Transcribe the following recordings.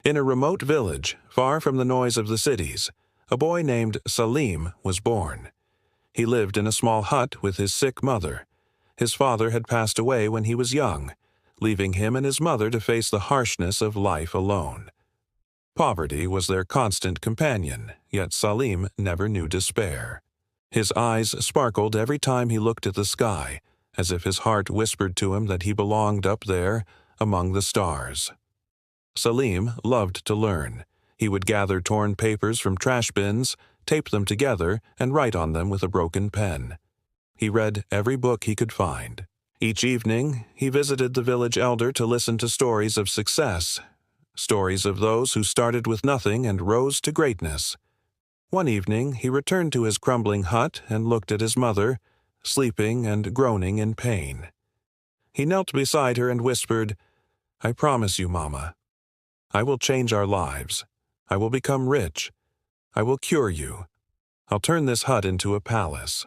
In a remote village, far from the noise of the cities, a boy named Salim was born. He lived in a small hut with his sick mother. His father had passed away when he was young, leaving him and his mother to face the harshness of life alone. Poverty was their constant companion, yet Salim never knew despair. His eyes sparkled every time he looked at the sky, as if his heart whispered to him that he belonged up there among the stars. Salim loved to learn. He would gather torn papers from trash bins, tape them together, and write on them with a broken pen. He read every book he could find. Each evening, he visited the village elder to listen to stories of success, stories of those who started with nothing and rose to greatness. One evening, he returned to his crumbling hut and looked at his mother, sleeping and groaning in pain. He knelt beside her and whispered, "I promise you, Mama, I will change our lives. I will become rich. I will cure you. I'll turn this hut into a palace."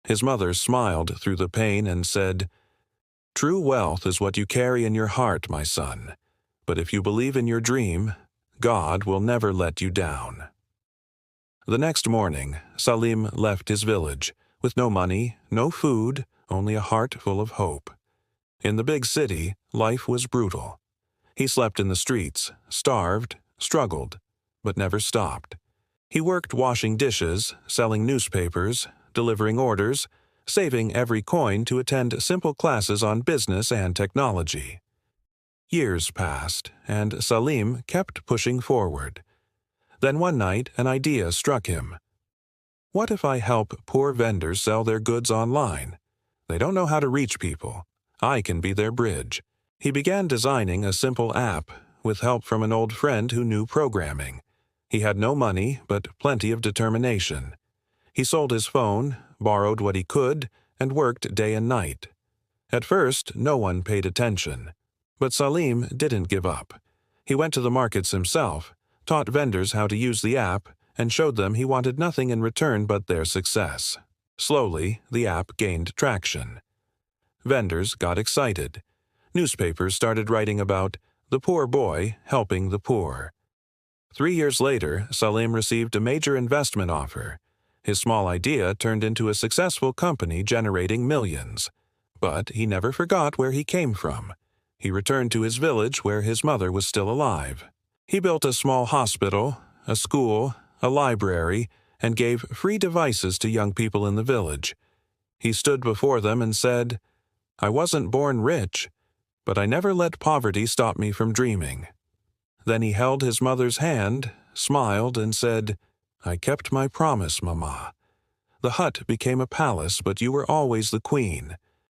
His mother smiled through the pain and said, "True wealth is what you carry in your heart, my son. But if you believe in your dream, God will never let you down." The next morning, Salim left his village, with no money, no food, only a heart full of hope. In the big city, life was brutal. He slept in the streets, starved, struggled, but never stopped. He worked washing dishes, selling newspapers, delivering orders, saving every coin to attend simple classes on business and technology. Years passed, and Salim kept pushing forward. Then one night, an idea struck him. What if I help poor vendors sell their goods online? They don't know how to reach people. I can be their bridge. He began designing a simple app, with help from an old friend who knew programming. He had no money, but plenty of determination. He sold his phone, borrowed what he could, and worked day and night. At first, no one paid attention. But Salim didn't give up. He went to the markets himself, taught vendors how to use the app, and showed them he wanted nothing in return but their success. Slowly, the app gained traction. Vendors got excited. Newspapers started writing about the poor boy helping the poor. 3 years later, Salim received a major investment offer. His small idea turned into a successful company generating millions. But he never forgot where he came from. He returned to his village where his mother was still alive. He built a small hospital, a school, a library, and gave free devices to young people in the village. He stood before them and said, "I wasn't born rich, but I never let poverty stop me from dreaming." Then he held his mother's hand, smiled, and said, "I kept my promise, Mama. The hut became a palace, but you were always the queen.